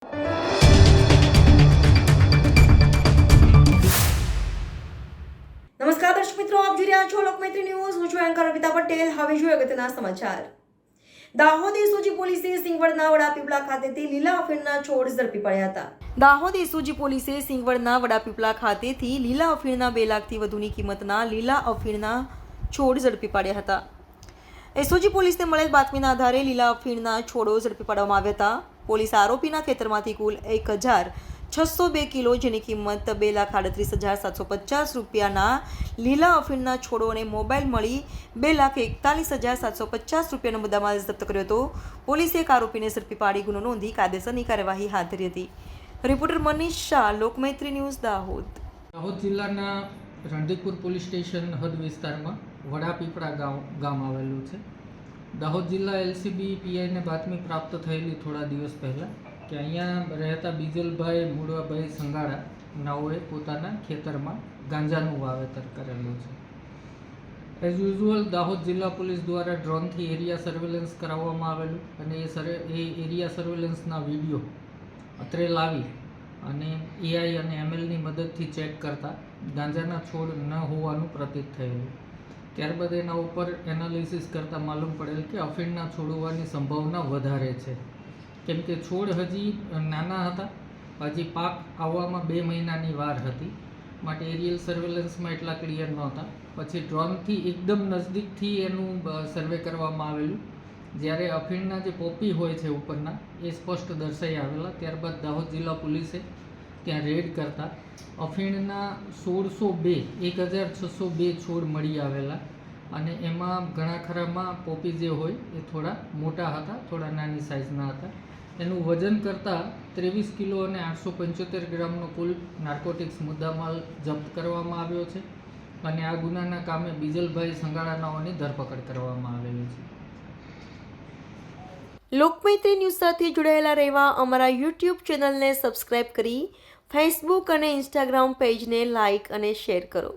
નમસ્કાર દર્શક મિત્રો, આપ જોઈ રહ્યા છો લોકમૈત્રી ન્યૂઝ. હું છું એન્કર અર્પિતા પટેલ. હવે જોઈએ અગત્યના સમાચાર. દાહોદ એસઓજી પોલીસે સિંગવડના વડાપીપળા ખાતેથી લીલા અફીણના છોડ ઝડપી પાડ્યા હતા. દાહોદ એસઓજી પોલીસે સિંગવડના વડાપીપળા ખાતેથી લીલા અફીણના 2 લાખથી વધુની કિંમતના લીલા અફીણના છોડ ઝડપી પાડ્યા હતા. એસઓજી પોલીસને મળેલ બાતમીના આધારે લીલા અફીણના છોડો ઝડપી પાડવામાં આવ્યા હતા. પોલીસ આરોપીના ખેતરમાંથી કુલ 1602 કિલો, જેની કિંમત 2,38,750 રૂપિયાના લીલા અફીણના છોડો અને મોબાઈલ મળી 2,41,750 રૂપિયાનો મુદ્દામાલ જપ્ત કર્યો હતો. પોલીસે એક આરોપીને ઝડપી પાડી ગુનો નોંધી કાયદેસરની કાર્યવાહી હાથ ધરી હતી. Reporter Manish Shah, Lokmaitri news, Dahod. દાહોદ જિલ્લાના રણજીતપુર પોલીસ સ્ટેશન હદ વિસ્તારમાં વડાપીપળા ગામ આવેલું છે. દાહોદ જિલ્લા એલસીબી પીઆઈને બાતમી પ્રાપ્ત થયેલી થોડા દિવસ પહેલાં કે અહીંયા રહેતા બીજલભાઈ મૂળવાભાઈ સંગાડા નાઓએ પોતાના ખેતરમાં ગાંજાનું વાવેતર કરેલું છે. એઝ યુઝ્યુઅલ દાહોદ જિલ્લા પોલીસ દ્વારા ડ્રોનથી એરિયા સર્વેલન્સ કરાવવામાં આવેલું અને એ એરિયા સર્વેલન્સના વિડીયો અત્રે લાવી અને એઆઈ અને એમએલની મદદથી ચેક કરતાં ગાંજાના છોડ ન હોવાનું પ્રતીત થયેલું. ત્યારબાદ એના ઉપર એનાલિસિસ કરતાં માલુમ પડેલ કે અફીણના છોડ હોવાની સંભાવના વધારે છે, કેમ કે છોડ હજી નાના હતા, હજી પાક આવવામાં 2 મહિનાની વાર હતી, માટે એરિયલ સર્વેલન્સમાં એટલા ક્લિયર નહોતા. પછી ડ્રોનથી એકદમ નજદીકથી એનું સર્વે કરવામાં આવેલું, જ્યારે અફીણના જે પોપી હોય છે ઉપરના એ સ્પષ્ટ દર્શાઈ આવેલા. ત્યારબાદ દાહોદ જિલ્લા પોલીસે ત્યાં રેડ કરતાં અફીણના 1602 છોડ મળી આવેલા અને એમાં ઘણા ખરામાં પોપી જે હોય એ થોડા મોટા હતા, થોડા નાની સાઇઝના હતા. એનું વજન કરતાં 23 કિલો અને 875 ગ્રામનો કુલ નાર્કોટિક્સ મુદ્દામાલ જપ્ત કરવામાં આવ્યો છે અને આ ગુનાના કામે બીજલભાઈ સંગાડાનાઓની ધરપકડ કરવામાં આવેલી છે. લોકમૈત્રી ન્યૂઝ સાથે જોડાયેલા રહેવા અમારા યુટ્યુબ ચેનલને સબસ્ક્રાઇબ કરી ફેસબુક અને ઇન્સ્ટાગ્રામ પેજને લાઇક અને શેર કરો.